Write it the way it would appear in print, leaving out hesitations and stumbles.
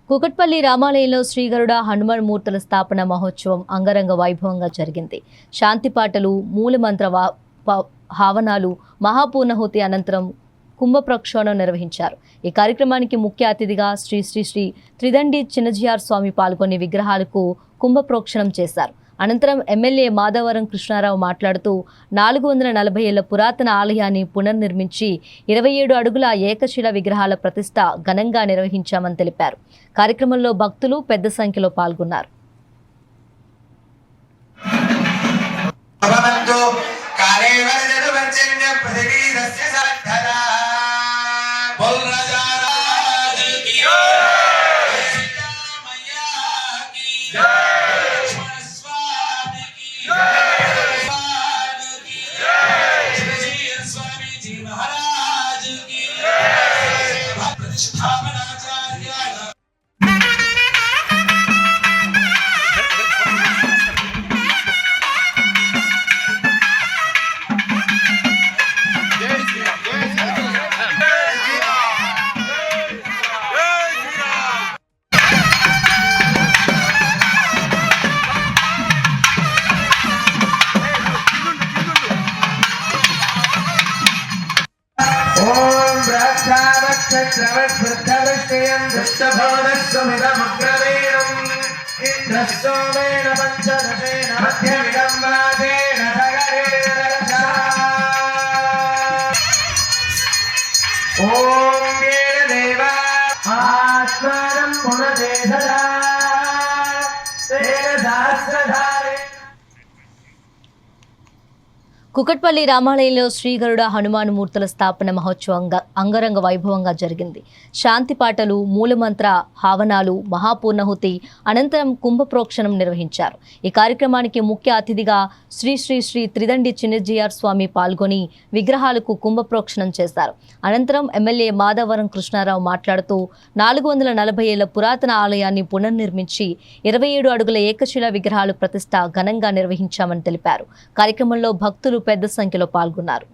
కూకట్పల్లి రామాలయంలో శ్రీ గరుడ హనుమాన్ మూర్తుల స్థాపన మహోత్సవం అంగరంగ వైభవంగా జరిగింది. శాంతి పాటలు, మూలమంత్ర హావనాలు, మహాపూర్ణహుతి అనంతరం కుంభప్రక్షాళన నిర్వహించారు. ఈ కార్యక్రమానికి ముఖ్య అతిథిగా శ్రీ శ్రీ శ్రీ త్రిదండి చిన్నజీఆర్ స్వామి పాల్గొని విగ్రహాలకు కుంభప్రోక్షణం చేశారు. అనంతరం ఎమ్మెల్యే మాధవరం కృష్ణారావు మాట్లాడుతూ 440 ఏళ్ల పురాతన ఆలయాన్ని పునర్నిర్మించి 27 అడుగుల ఏకశిల విగ్రహాల ప్రతిష్ఠ ఘనంగా నిర్వహించామని తెలిపారు. కార్యక్రమంలో భక్తులు పెద్ద సంఖ్యలో పాల్గొన్నారు. కూకట్పల్లి రామాలయంలో శ్రీ గరుడ హనుమాన్ మూర్తుల స్థాపన మహోత్సవం అంగరంగ వైభవంగా జరిగింది. శాంతి పాటలు, మూలమంత్ర హావనాలు, మహాపూర్ణహుతి అనంతరం కుంభప్రోక్షణం నిర్వహించారు. ఈ కార్యక్రమానికి ముఖ్య అతిథిగా శ్రీ శ్రీ శ్రీ త్రిదండి చిన్నజీఆర్ స్వామి పాల్గొని విగ్రహాలకు కుంభప్రోక్షణం చేశారు. అనంతరం ఎమ్మెల్యే మాధవరం కృష్ణారావు మాట్లాడుతూ 440 ఏళ్ల పురాతన ఆలయాన్ని పునర్నిర్మించి 27 అడుగుల ఏకశిల విగ్రహాలు ప్రతిష్ఠ ఘనంగా నిర్వహించామని తెలిపారు. కార్యక్రమంలో భక్తులు పెద్ద సంఖ్యలో పాల్గొన్నారు.